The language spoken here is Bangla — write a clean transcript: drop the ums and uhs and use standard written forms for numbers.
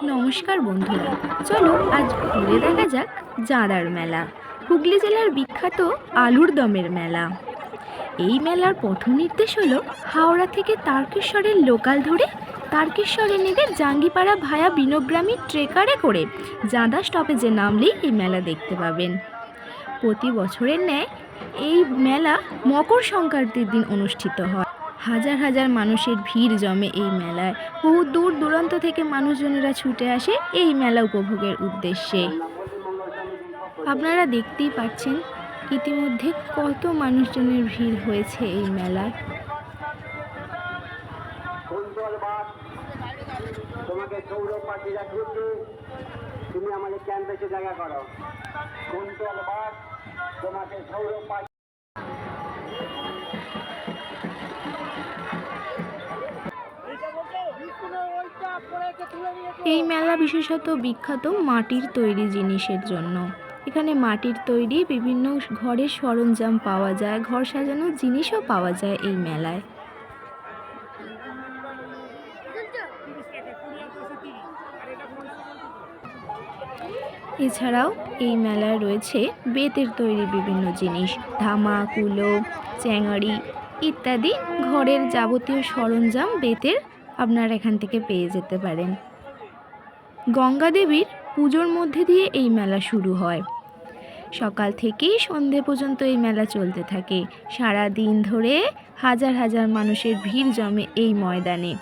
নমস্কার বন্ধুরা, চলো আজ ঘুরে দেখা যাক জাঁদার মেলা, হুগলি জেলার বিখ্যাত আলুর দমের মেলা। এই মেলার পথ নির্দেশ হলো হাওড়া থেকে তারকেশ্বরের লোকাল ধরে তারকেশ্বরে নেমে জাঙ্গিপাড়া ভায়া বিনোগ্রামী ট্রেকারে করে জাঁদা স্টপেজে নামলেই এই মেলা দেখতে পাবেন। প্রতি বছরের ন্যায় এই মেলা মকর সংক্রান্তির দিন অনুষ্ঠিত হয়। হাজার হাজার মানুষের ভিড় জমে এই মেলায়। বহু দূর দূরান্ত থেকে মানুষজনেরা ছুটে আসে এই মেলা উপভোগের উদ্দেশ্যে। আপনারা দেখতেই পাচ্ছেন ইতিমধ্যে কত মানুষজনের ভিড় হয়েছে এই মেলায়। তোমাকে সৌরভ পাখিরা খুঁজছে, তুমি আমাদের ক্যাম্পেসে দেখা করো। কুন্তল বাস তোমাকে সৌরভ পাখি। এই মেলা বিশেষত বিখ্যাত মাটির তৈরি জিনিসের জন্য। এখানে মাটির তৈরি বিভিন্ন ঘরের সরঞ্জাম পাওয়া যায়, ঘর সাজানোর জিনিসও পাওয়া যায় এই মেলায়। এছাড়াও এই মেলায় রয়েছে বেতের তৈরি বিভিন্ন জিনিস, ধামা, কুলো, চ্যাঙাড়ি ইত্যাদি ঘরের যাবতীয় সরঞ্জাম বেতের আপনারা এখান থেকে পেয়ে যেতে পারেন। গঙ্গা দেবীর পুজোর মধ্যে দিয়ে এই মেলা শুরু হয়। সকাল থেকেই সন্ধে পর্যন্ত এই মেলা চলতে থাকে। সারা দিন ধরে হাজার হাজার মানুষের ভিড় জমে এই ময়দানে।